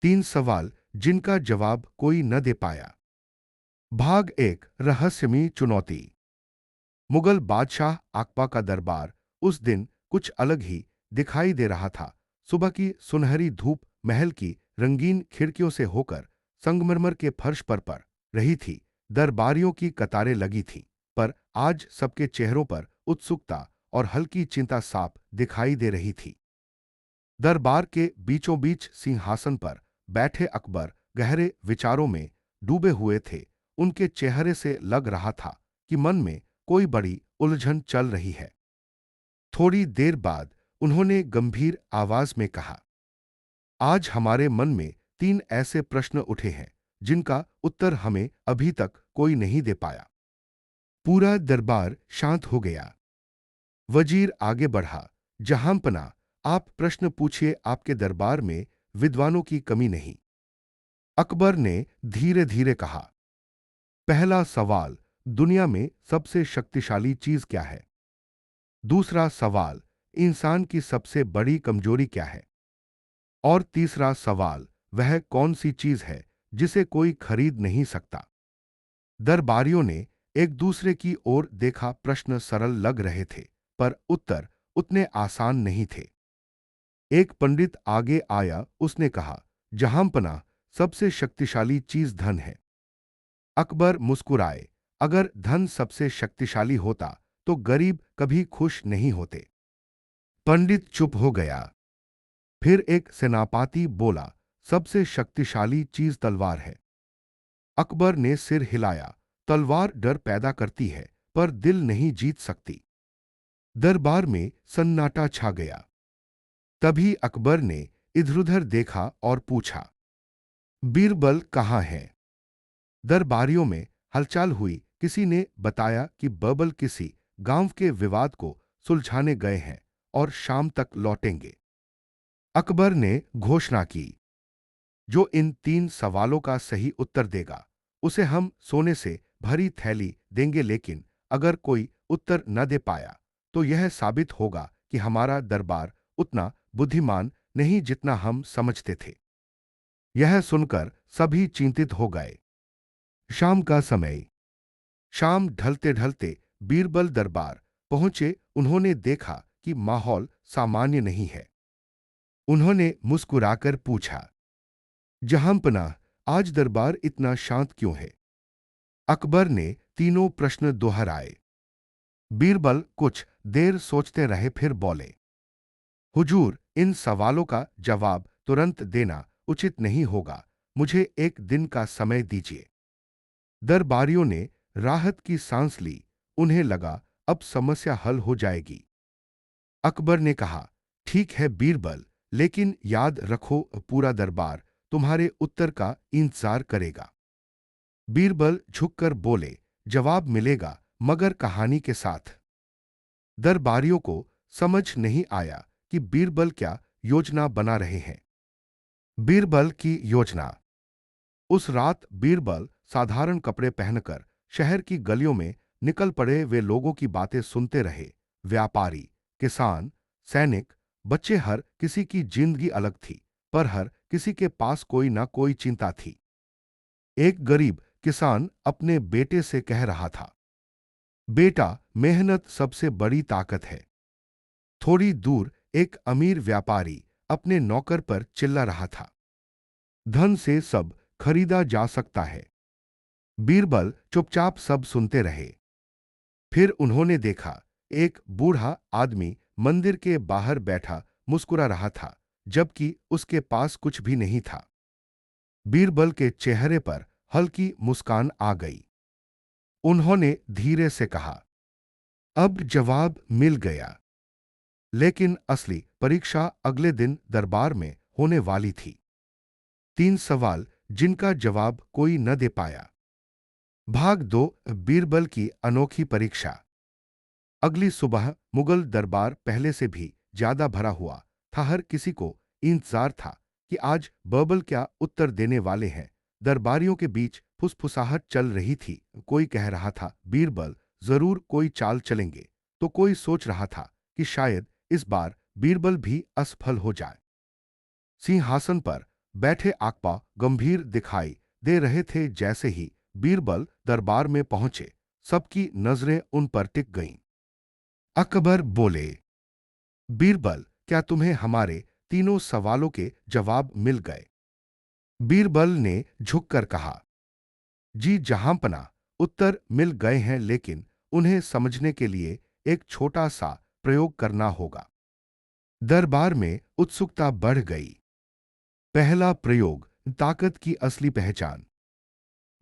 3 सवाल जिनका जवाब कोई न दे पाया। भाग 1 रहस्यमयी चुनौती। मुगल बादशाह अकबर का दरबार उस दिन कुछ अलग ही दिखाई दे रहा था। सुबह की सुनहरी धूप महल की रंगीन खिड़कियों से होकर संगमरमर के फर्श पर पड़ रही थी। दरबारियों की कतारें लगी थीं, पर आज सबके चेहरों पर उत्सुकता और हल्की चिंता साफ दिखाई दे रही थी। दरबार के बीचों बीच सिंहासन पर बैठे अकबर गहरे विचारों में डूबे हुए थे। उनके चेहरे से लग रहा था कि मन में कोई बड़ी उलझन चल रही है। थोड़ी देर बाद उन्होंने गंभीर आवाज में कहा, आज हमारे मन में 3 ऐसे प्रश्न उठे हैं जिनका उत्तर हमें अभी तक कोई नहीं दे पाया। पूरा दरबार शांत हो गया। वजीर आगे बढ़ा, जहांपना, आप प्रश्न पूछिए, आपके दरबार में विद्वानों की कमी नहीं। अकबर ने धीरे धीरे कहा, पहला सवाल, दुनिया में सबसे शक्तिशाली चीज क्या है? दूसरा सवाल, इंसान की सबसे बड़ी कमजोरी क्या है? और तीसरा सवाल, वह कौन सी चीज है जिसे कोई खरीद नहीं सकता? दरबारियों ने एक दूसरे की ओर देखा। प्रश्न सरल लग रहे थे, पर उत्तर उतने आसान नहीं थे। एक पंडित आगे आया। उसने कहा, जहांपना, सबसे शक्तिशाली चीज धन है। अकबर मुस्कुराए। अगर धन सबसे शक्तिशाली होता तो गरीब कभी खुश नहीं होते। पंडित चुप हो गया। फिर एक सेनापति बोला, सबसे शक्तिशाली चीज तलवार है। अकबर ने सिर हिलाया। तलवार डर पैदा करती है, पर दिल नहीं जीत सकती। दरबार में सन्नाटा छा गया। तभी अकबर ने इधर-उधर देखा और पूछा, बीरबल कहाँ है? दरबारियों में हलचल हुई। किसी ने बताया कि बर्बल किसी गांव के विवाद को सुलझाने गए हैं और शाम तक लौटेंगे। अकबर ने घोषणा की, जो इन 3 सवालों का सही उत्तर देगा उसे हम सोने से भरी थैली देंगे। लेकिन अगर कोई उत्तर न दे पाया तो यह साबित होगा कि हमारा दरबार उतना बुद्धिमान नहीं जितना हम समझते थे। यह सुनकर सभी चिंतित हो गए। शाम का समय। शाम ढलते ढलते बीरबल दरबार पहुंचे। उन्होंने देखा कि माहौल सामान्य नहीं है। उन्होंने मुस्कुराकर पूछा, जहांपनाह, आज दरबार इतना शांत क्यों है? अकबर ने तीनों प्रश्न दोहराए। बीरबल कुछ देर सोचते रहे, फिर बोले, हुजूर, इन सवालों का जवाब तुरंत देना उचित नहीं होगा। मुझे एक दिन का समय दीजिए। दरबारियों ने राहत की सांस ली। उन्हें लगा अब समस्या हल हो जाएगी। अकबर ने कहा, ठीक है बीरबल, लेकिन याद रखो, पूरा दरबार तुम्हारे उत्तर का इंतजार करेगा। बीरबल झुककर बोले, जवाब मिलेगा, मगर कहानी के साथ। दरबारियों को समझ नहीं आया कि बीरबल क्या योजना बना रहे हैं। बीरबल की योजना। उस रात बीरबल साधारण कपड़े पहनकर शहर की गलियों में निकल पड़े। वे लोगों की बातें सुनते रहे। व्यापारी, किसान, सैनिक, बच्चे, हर किसी की जिंदगी अलग थी, पर हर किसी के पास कोई ना कोई चिंता थी। एक गरीब किसान अपने बेटे से कह रहा था, बेटा, मेहनत सबसे बड़ी ताकत है। थोड़ी दूर एक अमीर व्यापारी अपने नौकर पर चिल्ला रहा था, धन से सब खरीदा जा सकता है। बीरबल चुपचाप सब सुनते रहे। फिर उन्होंने देखा, एक बूढ़ा आदमी मंदिर के बाहर बैठा मुस्कुरा रहा था, जबकि उसके पास कुछ भी नहीं था। बीरबल के चेहरे पर हल्की मुस्कान आ गई। उन्होंने धीरे से कहा, अब जवाब मिल गया। लेकिन असली परीक्षा अगले दिन दरबार में होने वाली थी। 3 सवाल जिनका जवाब कोई न दे पाया। भाग 2 बीरबल की अनोखी परीक्षा। अगली सुबह मुगल दरबार पहले से भी ज्यादा भरा हुआ था। हर किसी को इंतजार था कि आज बर्बल क्या उत्तर देने वाले हैं। दरबारियों के बीच फुसफुसाहट चल रही थी। कोई कह रहा था, बीरबल जरूर कोई चाल चलेंगे, तो कोई सोच रहा था कि शायद इस बार बीरबल भी असफल हो जाए। सिंहासन पर बैठे आकपा गंभीर दिखाई दे रहे थे। जैसे ही बीरबल दरबार में पहुंचे, सबकी नजरें उन पर टिक गईं। अकबर बोले, बीरबल, क्या तुम्हें हमारे तीनों सवालों के जवाब मिल गए? बीरबल ने झुककर कहा, जी जहांपना, उत्तर मिल गए हैं, लेकिन उन्हें समझने के लिए एक छोटा सा प्रयोग करना होगा। दरबार में उत्सुकता बढ़ गई। पहला प्रयोग, ताकत की असली पहचान।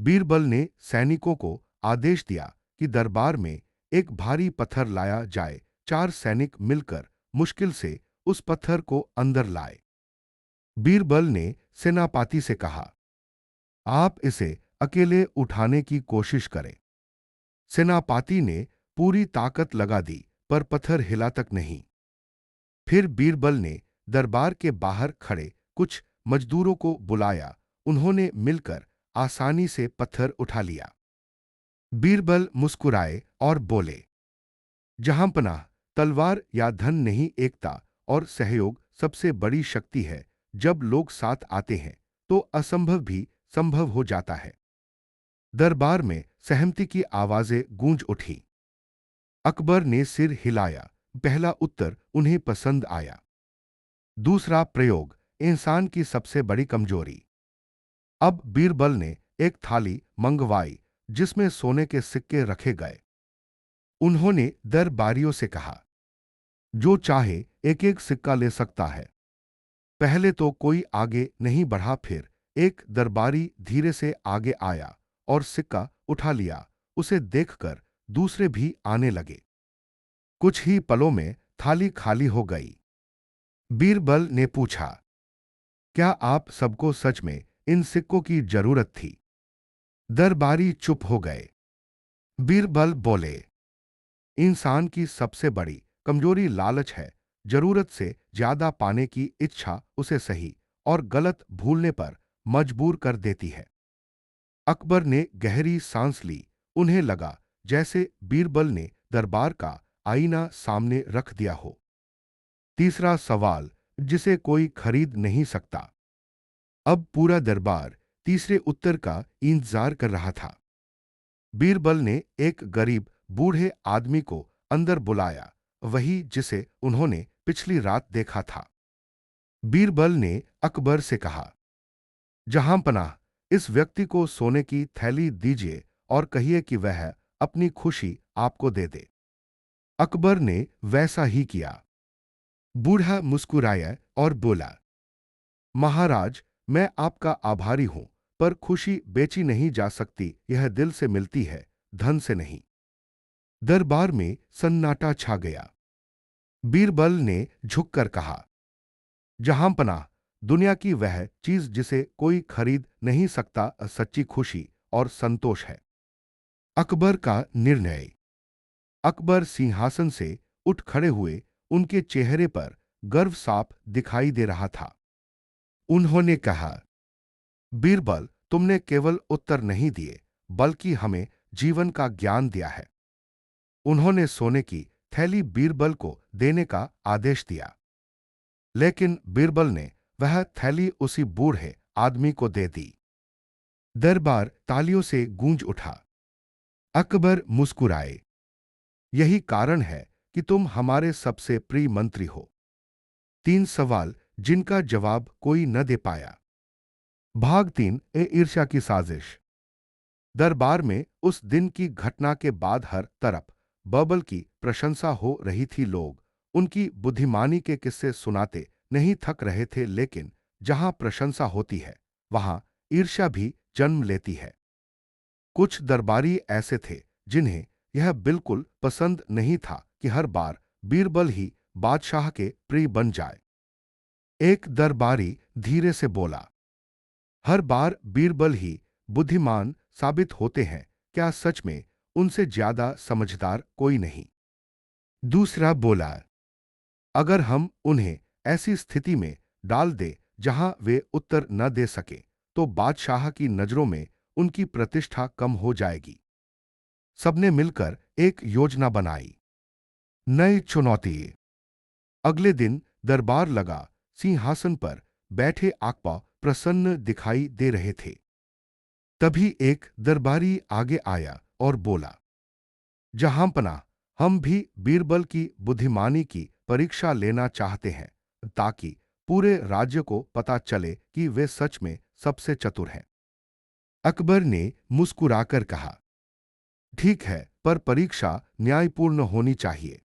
बीरबल ने सैनिकों को आदेश दिया कि दरबार में एक भारी पत्थर लाया जाए। 4 सैनिक मिलकर मुश्किल से उस पत्थर को अंदर लाए। बीरबल ने सेनापति से कहा, आप इसे अकेले उठाने की कोशिश करें। सेनापति ने पूरी ताकत लगा दी, पर पत्थर हिला तक नहीं। फिर बीरबल ने दरबार के बाहर खड़े कुछ मजदूरों को बुलाया। उन्होंने मिलकर आसानी से पत्थर उठा लिया। बीरबल मुस्कुराए और बोले, जहांपनाह, तलवार या धन नहीं, एकता और सहयोग सबसे बड़ी शक्ति है। जब लोग साथ आते हैं तो असंभव भी संभव हो जाता है। दरबार में सहमति की आवाजें गूंज उठी। अकबर ने सिर हिलाया। पहला उत्तर उन्हें पसंद आया। दूसरा प्रयोग, इंसान की सबसे बड़ी कमजोरी। अब बीरबल ने एक थाली मंगवाई जिसमें सोने के सिक्के रखे गए। उन्होंने दरबारियों से कहा, जो चाहे एक एक सिक्का ले सकता है। पहले तो कोई आगे नहीं बढ़ा, फिर एक दरबारी धीरे से आगे आया और सिक्का उठा लिया। उसे देखकर दूसरे भी आने लगे। कुछ ही पलों में थाली खाली हो गई। बीरबल ने पूछा, क्या आप सबको सच में इन सिक्कों की जरूरत थी? दरबारी चुप हो गए। बीरबल बोले, इंसान की सबसे बड़ी कमजोरी लालच है। जरूरत से ज्यादा पाने की इच्छा उसे सही और गलत भूलने पर मजबूर कर देती है। अकबर ने गहरी सांस ली। उन्हें लगा जैसे बीरबल ने दरबार का आईना सामने रख दिया हो। तीसरा सवाल, जिसे कोई खरीद नहीं सकता। अब पूरा दरबार तीसरे उत्तर का इंतजार कर रहा था। बीरबल ने एक गरीब बूढ़े आदमी को अंदर बुलाया, वही जिसे उन्होंने पिछली रात देखा था। बीरबल ने अकबर से कहा, जहांपनाह, इस व्यक्ति को सोने की थैली दीजिए और कहिए कि वह अपनी खुशी आपको दे दे। अकबर ने वैसा ही किया। बूढ़ा मुस्कुराया और बोला, महाराज, मैं आपका आभारी हूं, पर खुशी बेची नहीं जा सकती। यह दिल से मिलती है, धन से नहीं। दरबार में सन्नाटा छा गया। बीरबल ने झुककर कहा, जहांपनाह, दुनिया की वह चीज जिसे कोई खरीद नहीं सकता, सच्ची खुशी और संतोष है। अकबर का निर्णय। अकबर सिंहासन से उठ खड़े हुए। उनके चेहरे पर गर्व साफ दिखाई दे रहा था। उन्होंने कहा, बीरबल, तुमने केवल उत्तर नहीं दिए, बल्कि हमें जीवन का ज्ञान दिया है। उन्होंने सोने की थैली बीरबल को देने का आदेश दिया, लेकिन बीरबल ने वह थैली उसी बूढ़े आदमी को दे दी। दरबार तालियों से गूंज उठा। अकबर मुस्कुराए, यही कारण है कि तुम हमारे सबसे प्रिय मंत्री हो। 3 सवाल जिनका जवाब कोई न दे पाया। भाग 3, ईर्ष्या की साजिश। दरबार में उस दिन की घटना के बाद हर तरफ बबल की प्रशंसा हो रही थी। लोग उनकी बुद्धिमानी के किस्से सुनाते नहीं थक रहे थे, लेकिन जहां प्रशंसा होती है, वहां ईर्ष्या भी जन्म लेती है। कुछ दरबारी ऐसे थे जिन्हें यह बिल्कुल पसंद नहीं था कि हर बार बीरबल ही बादशाह के प्रिय बन जाए। एक दरबारी धीरे से बोला, हर बार बीरबल ही बुद्धिमान साबित होते हैं, क्या सच में उनसे ज्यादा समझदार कोई नहीं? दूसरा बोला, अगर हम उन्हें ऐसी स्थिति में डाल दे जहां वे उत्तर न दे सके, तो बादशाह की नजरों में उनकी प्रतिष्ठा कम हो जाएगी। सबने मिलकर एक योजना बनाई। नई चुनौती। अगले दिन दरबार लगा। सिंहासन पर बैठे आकपा प्रसन्न दिखाई दे रहे थे। तभी एक दरबारी आगे आया और बोला, जहांपना, हम भी बीरबल की बुद्धिमानी की परीक्षा लेना चाहते हैं, ताकि पूरे राज्य को पता चले कि वे सच में सबसे चतुर हैं। अकबर ने मुस्कुराकर कहा, ठीक है, पर परीक्षा न्यायपूर्ण होनी चाहिए।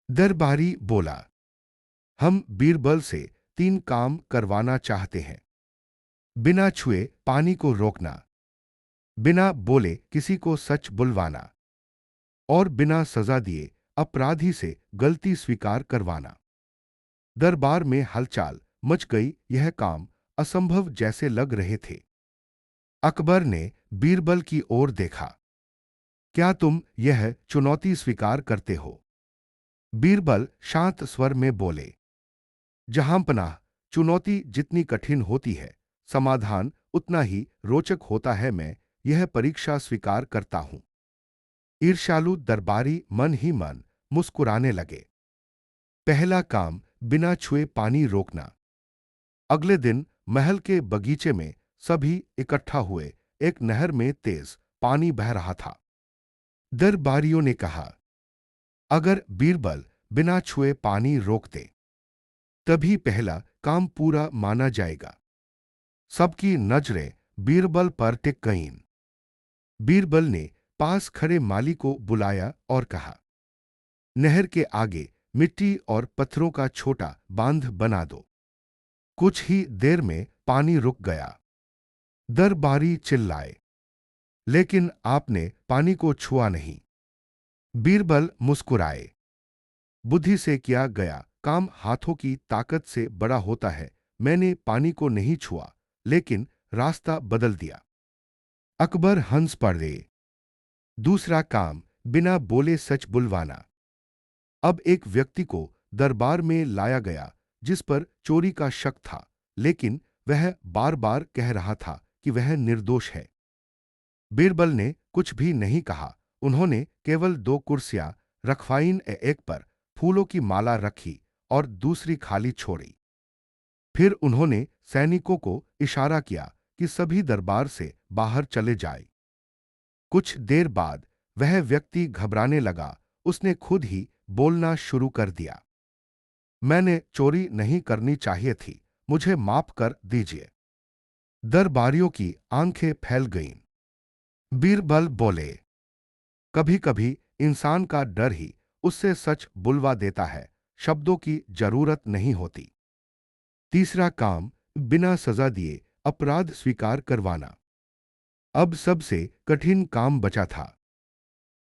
दरबारी बोला, हम बीरबल से 3 काम करवाना चाहते हैं। बिना छुए पानी को रोकना, बिना बोले किसी को सच बुलवाना और बिना सजा दिए अपराधी से गलती स्वीकार करवाना। दरबार में हलचल मच गई। यह काम असंभव जैसे लग रहे थे। अकबर ने बीरबल की ओर देखा। क्या तुम यह चुनौती स्वीकार करते हो? बीरबल शांत स्वर में बोले, जहांपनाह, चुनौती जितनी कठिन होती है, समाधान उतना ही रोचक होता है। मैं यह परीक्षा स्वीकार करता हूं। ईर्ष्यालु दरबारी मन ही मन मुस्कुराने लगे। पहला काम, बिना छुए पानी रोकना। अगले दिन महल के बगीचे में सभी इकट्ठा हुए। एक नहर में तेज पानी बह रहा था। दरबारियों ने कहा, अगर बीरबल बिना छुए पानी रोक दे, तभी पहला काम पूरा माना जाएगा। सबकी नजरें बीरबल पर टिक गईं। बीरबल ने पास खड़े माली को बुलाया और कहा, नहर के आगे मिट्टी और पत्थरों का छोटा बांध बना दो। कुछ ही देर में पानी रुक गया। दरबारी चिल्लाए, लेकिन आपने पानी को छुआ नहीं। बीरबल मुस्कुराए, बुद्धि से किया गया काम हाथों की ताकत से बड़ा होता है। मैंने पानी को नहीं छुआ, लेकिन रास्ता बदल दिया। अकबर हंस पड़े। दूसरा काम, बिना बोले सच बुलवाना। अब एक व्यक्ति को दरबार में लाया गया जिस पर चोरी का शक था, लेकिन वह बार बार कह रहा था कि वह निर्दोष है। बीरबल ने कुछ भी नहीं कहा। उन्होंने केवल 2 कुर्सियां रखवाईं, एक पर फूलों की माला रखी और दूसरी खाली छोड़ी। फिर उन्होंने सैनिकों को इशारा किया कि सभी दरबार से बाहर चले जाएं। कुछ देर बाद वह व्यक्ति घबराने लगा। उसने खुद ही बोलना शुरू कर दिया, मैंने चोरी नहीं करनी चाहिए थी, मुझे माफ कर दीजिए। दरबारियों की आंखें फैल गईं। बीरबल बोले, कभी कभी इंसान का डर ही उससे सच बुलवा देता है, शब्दों की जरूरत नहीं होती। तीसरा काम, बिना सजा दिए अपराध स्वीकार करवाना। अब सबसे कठिन काम बचा था।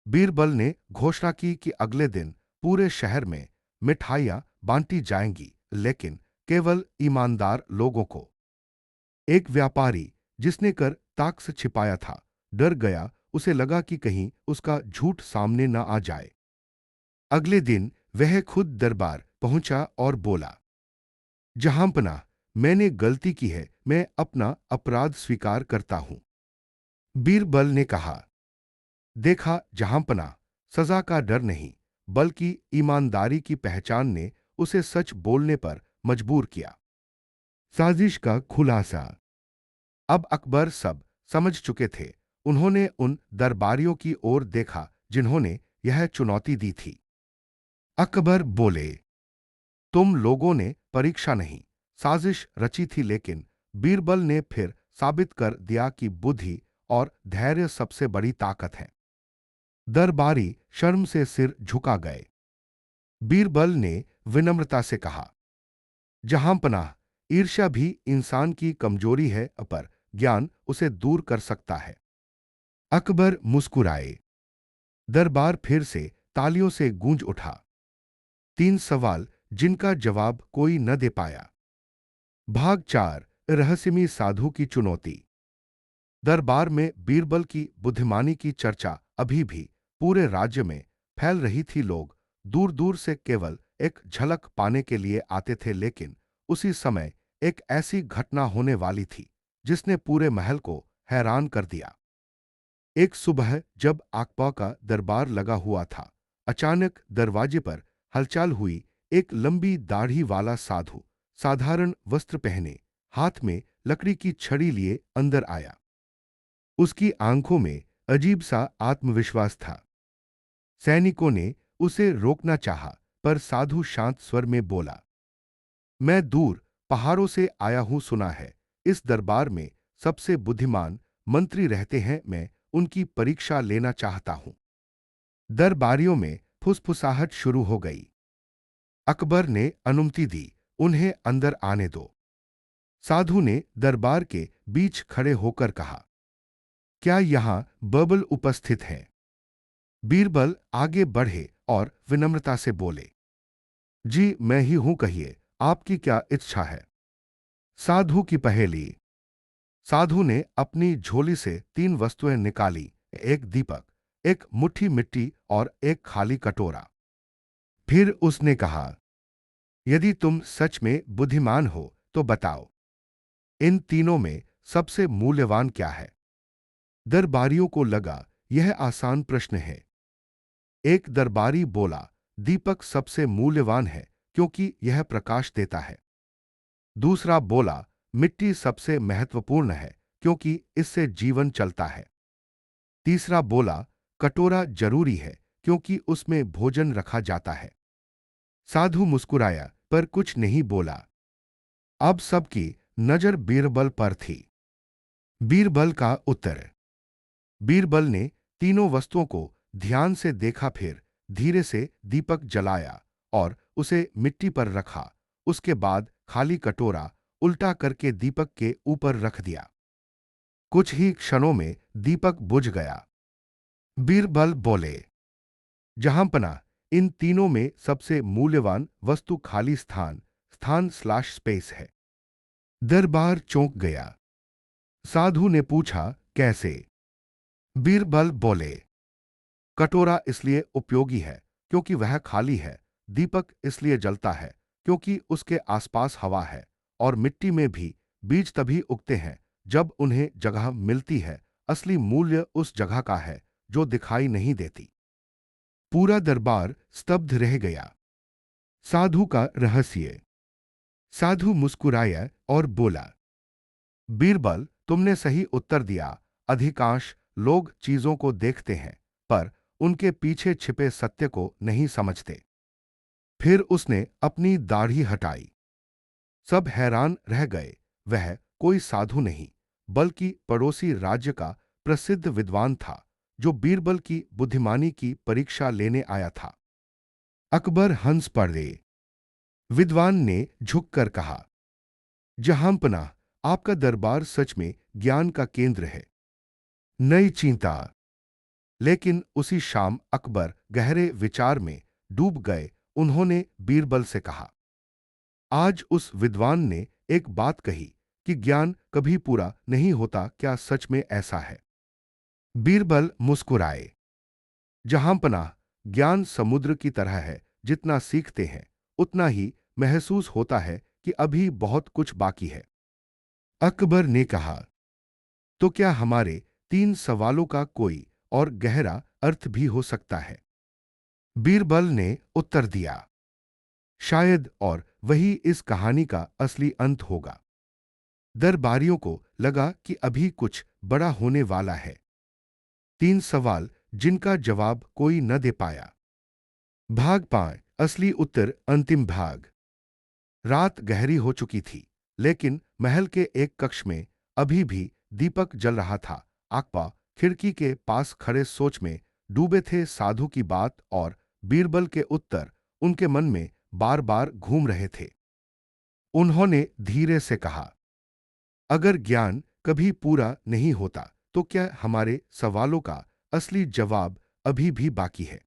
बीरबल ने घोषणा की कि अगले दिन पूरे शहर में मिठाइयां बांटी जाएंगी, लेकिन केवल ईमानदार लोगों को। एक व्यापारी जिसने कर ताक्स छिपाया था, डर गया। उसे लगा कि कहीं उसका झूठ सामने न आ जाए। अगले दिन वह खुद दरबार पहुंचा और बोला, जहांपनाह, मैंने गलती की है, मैं अपना अपराध स्वीकार करता हूं। बीरबल ने कहा, देखा जहांपनाह, सजा का डर नहीं, बल्कि ईमानदारी की पहचान ने उसे सच बोलने पर मजबूर किया। साजिश का खुलासा। अब अकबर सब समझ चुके थे। उन्होंने उन दरबारियों की ओर देखा जिन्होंने यह चुनौती दी थी। अकबर बोले, तुम लोगों ने परीक्षा नहीं, साजिश रची थी, लेकिन बीरबल ने फिर साबित कर दिया कि बुद्धि और धैर्य सबसे बड़ी ताकत है। दरबारी शर्म से सिर झुका गए। बीरबल ने विनम्रता से कहा, जहांपनाह, ईर्ष्या भी इंसान की कमजोरी है, पर ज्ञान उसे दूर कर सकता है। अकबर मुस्कुराए। दरबार फिर से तालियों से गूंज उठा। 3 सवाल जिनका जवाब कोई न दे पाया। भाग 4, रहस्यमयी साधु की चुनौती। दरबार में बीरबल की बुद्धिमानी की चर्चा अभी भी पूरे राज्य में फैल रही थी। लोग दूर दूर से केवल एक झलक पाने के लिए आते थे, लेकिन उसी समय एक ऐसी घटना होने वाली थी जिसने पूरे महल को हैरान कर दिया। एक सुबह जब आकबा का दरबार लगा हुआ था, अचानक दरवाजे पर हलचल हुई। एक लंबी दाढ़ी वाला साधु, साधारण वस्त्र पहने, हाथ में लकड़ी की छड़ी लिए अंदर आया। उसकी आंखों में अजीब सा आत्मविश्वास था। सैनिकों ने उसे रोकना चाहा, पर साधु शांत स्वर में बोला, मैं दूर पहाड़ों से आया हूं, सुना है इस दरबार में सबसे बुद्धिमान मंत्री रहते हैं, मैं उनकी परीक्षा लेना चाहता हूं। दरबारियों में फुसफुसाहट शुरू हो गई। अकबर ने अनुमति दी, उन्हें अंदर आने दो। साधु ने दरबार के बीच खड़े होकर कहा, क्या यहां बर्बल उपस्थित हैं? बीरबल आगे बढ़े और विनम्रता से बोले, जी मैं ही हूं, कहिए आपकी क्या इच्छा है? साधु की पहेली। साधु ने अपनी झोली से 3 वस्तुएं निकाली, एक दीपक, एक मुट्ठी मिट्टी और एक खाली कटोरा। फिर उसने कहा, यदि तुम सच में बुद्धिमान हो तो बताओ, इन तीनों में सबसे मूल्यवान क्या है? दरबारियों को लगा यह आसान प्रश्न है। एक दरबारी बोला, दीपक सबसे मूल्यवान है क्योंकि यह प्रकाश देता है। दूसरा बोला, मिट्टी सबसे महत्वपूर्ण है क्योंकि इससे जीवन चलता है। तीसरा बोला, कटोरा जरूरी है क्योंकि उसमें भोजन रखा जाता है। साधु मुस्कुराया पर कुछ नहीं बोला। अब सबकी नजर बीरबल पर थी। बीरबल का उत्तर। बीरबल ने तीनों वस्तुओं को ध्यान से देखा, फिर धीरे से दीपक जलाया और उसे मिट्टी पर रखा। उसके बाद खाली कटोरा उल्टा करके दीपक के ऊपर रख दिया। कुछ ही क्षणों में दीपक बुझ गया। बीरबल बोले, जहांपना, इन तीनों में सबसे मूल्यवान वस्तु खाली स्थान स्थान स्लैश स्पेस है। दरबार चौंक गया। साधु ने पूछा, कैसे? बीरबल बोले, कटोरा इसलिए उपयोगी है क्योंकि वह खाली है, दीपक इसलिए जलता है क्योंकि उसके आसपास हवा है, और मिट्टी में भी बीज तभी उगते हैं जब उन्हें जगह मिलती है। असली मूल्य उस जगह का है जो दिखाई नहीं देती। पूरा दरबार स्तब्ध रह गया। साधु का रहस्य। साधु मुस्कुराया और बोला, बीरबल तुमने सही उत्तर दिया। अधिकांश लोग चीजों को देखते हैं पर उनके पीछे छिपे सत्य को नहीं समझते। फिर उसने अपनी दाढ़ी हटाई। सब हैरान रह गए। वह कोई साधु नहीं बल्कि पड़ोसी राज्य का प्रसिद्ध विद्वान था जो बीरबल की बुद्धिमानी की परीक्षा लेने आया था। अकबर हंस पड़े। विद्वान ने झुककर कहा, जहांपनाह, आपका दरबार सच में ज्ञान का केंद्र है। नई चिंता। लेकिन उसी शाम अकबर गहरे विचार में डूब गए। उन्होंने बीरबल से कहा, आज उस विद्वान ने एक बात कही कि ज्ञान कभी पूरा नहीं होता, क्या सच में ऐसा है? बीरबल मुस्कुराए। जहांपनाह, ज्ञान समुद्र की तरह है, जितना सीखते हैं उतना ही महसूस होता है कि अभी बहुत कुछ बाकी है। अकबर ने कहा, तो क्या हमारे 3 सवालों का कोई और गहरा अर्थ भी हो सकता है? बीरबल ने उत्तर दिया, शायद, और वही इस कहानी का असली अंत होगा। दरबारियों को लगा कि अभी कुछ बड़ा होने वाला है। 3 सवाल जिनका जवाब कोई न दे पाया। भाग 5, असली उत्तर, अंतिम भाग। रात गहरी हो चुकी थी, लेकिन महल के एक कक्ष में अभी भी दीपक जल रहा था। अकबर खिड़की के पास खड़े सोच में डूबे थे। साधु की बात और बीरबल के उत्तर उनके मन में बार बार घूम रहे थे। उन्होंने धीरे से कहा, अगर ज्ञान कभी पूरा नहीं होता तो क्या हमारे सवालों का असली जवाब अभी भी बाकी है?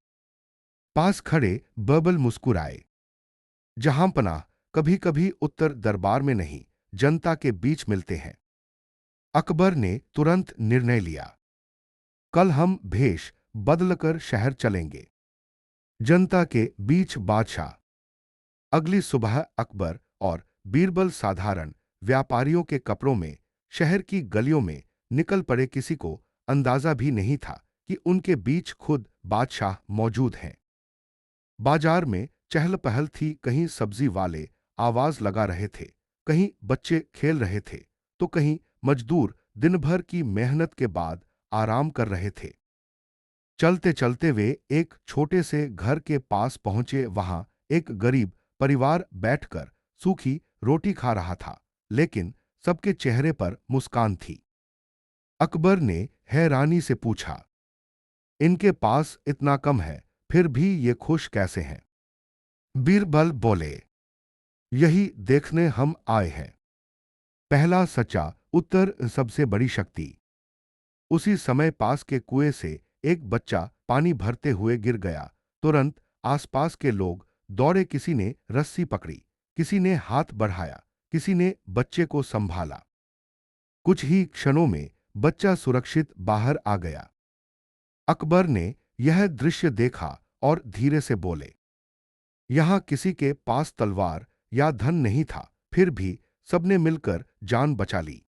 पास खड़े बर्बल मुस्कुराए। जहांपनाह, कभी कभी उत्तर दरबार में नहीं, जनता के बीच मिलते हैं। अकबर ने तुरंत निर्णय लिया, कल हम भेष बदलकर शहर चलेंगे। जनता के बीच बादशाह। अगली सुबह अकबर और बीरबल साधारण व्यापारियों के कपड़ों में शहर की गलियों में निकल पड़े। किसी को अंदाजा भी नहीं था कि उनके बीच खुद बादशाह मौजूद हैं। बाजार में चहल पहल थी। कहीं सब्जी वाले आवाज लगा रहे थे, कहीं बच्चे खेल रहे थे, तो कहीं मजदूर दिन भर की मेहनत के बाद आराम कर रहे थे। चलते चलते वे एक छोटे से घर के पास पहुंचे। वहां एक गरीब परिवार बैठकर सूखी रोटी खा रहा था, लेकिन सबके चेहरे पर मुस्कान थी। अकबर ने हैरानी से पूछा, इनके पास इतना कम है, फिर भी ये खुश कैसे हैं? बीरबल बोले, यही देखने हम आए हैं। पहला सच्चा उत्तर सबसे बड़ी शक्ति। उसी समय पास के कुएं से एक बच्चा पानी भरते हुए गिर गया। तुरंत आसपास के लोग दौड़े। किसी ने रस्सी पकड़ी, किसी ने हाथ बढ़ाया, किसी ने बच्चे को संभाला। कुछ ही क्षणों में बच्चा सुरक्षित बाहर आ गया। अकबर ने यह दृश्य देखा और धीरे से बोले, यहां किसी के पास तलवार या धन नहीं था, फिर भी सबने मिलकर जान बचा ली।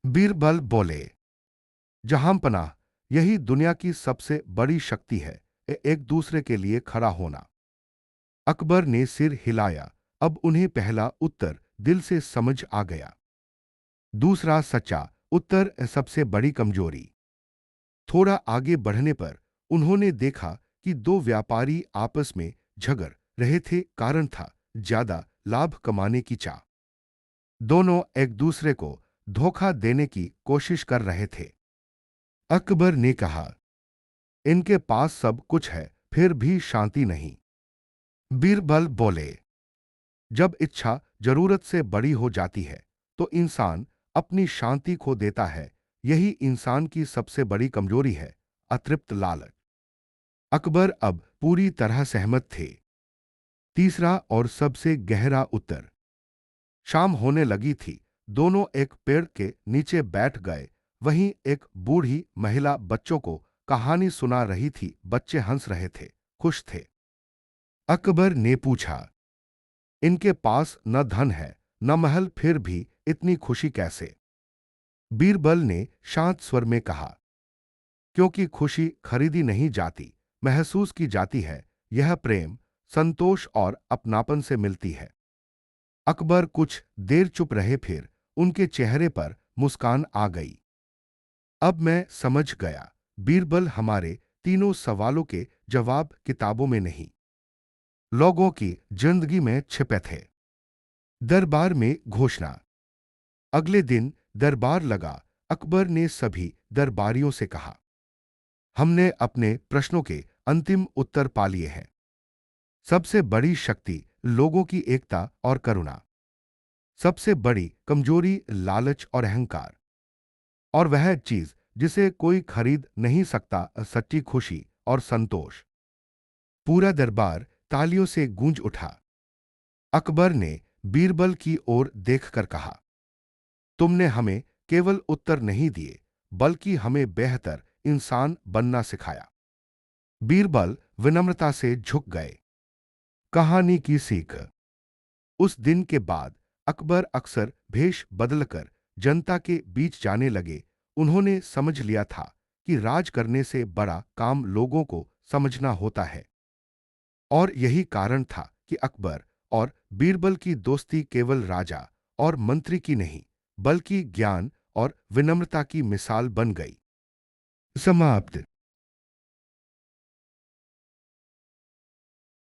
बीरबल बोले, जहांपनाह, यही दुनिया की सबसे बड़ी शक्ति है, एक दूसरे के लिए खड़ा होना। अकबर ने सिर हिलाया। अब उन्हें पहला उत्तर दिल से समझ आ गया। दूसरा सच्चा उत्तर सबसे बड़ी कमजोरी। थोड़ा आगे बढ़ने पर उन्होंने देखा कि दो व्यापारी आपस में झगड़ रहे थे। कारण था ज्यादा लाभ कमाने की चाह। दोनों एक दूसरे को धोखा देने की कोशिश कर रहे थे। अकबर ने कहा, इनके पास सब कुछ है, फिर भी शांति नहीं। बीरबल बोले, जब इच्छा जरूरत से बड़ी हो जाती है तो इंसान अपनी शांति खो देता है। यही इंसान की सबसे बड़ी कमजोरी है, अतृप्त लालच। अकबर अब पूरी तरह सहमत थे। तीसरा और सबसे गहरा उत्तर। शाम होने लगी थी। दोनों एक पेड़ के नीचे बैठ गए। वहीं एक बूढ़ी महिला बच्चों को कहानी सुना रही थी। बच्चे हंस रहे थे, खुश थे। अकबर ने पूछा, इनके पास न धन है न महल, फिर भी इतनी खुशी कैसे? बीरबल ने शांत स्वर में कहा, क्योंकि खुशी खरीदी नहीं जाती, महसूस की जाती है। यह प्रेम, संतोष और अपनापन से मिलती है। अकबर कुछ देर चुप रहे, फिर उनके चेहरे पर मुस्कान आ गई। अब मैं समझ गया, बीरबल, हमारे तीनों सवालों के जवाब किताबों में नहीं, लोगों की जिंदगी में छिपे थे। दरबार में घोषणा। अगले दिन दरबार लगा। अकबर ने सभी दरबारियों से कहा, हमने अपने प्रश्नों के अंतिम उत्तर पा लिए हैं। सबसे बड़ी शक्ति लोगों की एकता और करुणा। सबसे बड़ी कमजोरी लालच और अहंकार। और वह चीज जिसे कोई खरीद नहीं सकता, सच्ची खुशी और संतोष। पूरा दरबार तालियों से गूंज उठा। अकबर ने बीरबल की ओर देखकर कहा, तुमने हमें केवल उत्तर नहीं दिए, बल्कि हमें बेहतर इंसान बनना सिखाया। बीरबल विनम्रता से झुक गए। कहानी की सीख। उस दिन के बाद अकबर अक्सर भेष बदलकर जनता के बीच जाने लगे। उन्होंने समझ लिया था कि राज करने से बड़ा काम लोगों को समझना होता है। और यही कारण था कि अकबर और बीरबल की दोस्ती केवल राजा और मंत्री की नहीं, बल्कि ज्ञान और विनम्रता की मिसाल बन गई। समाप्त।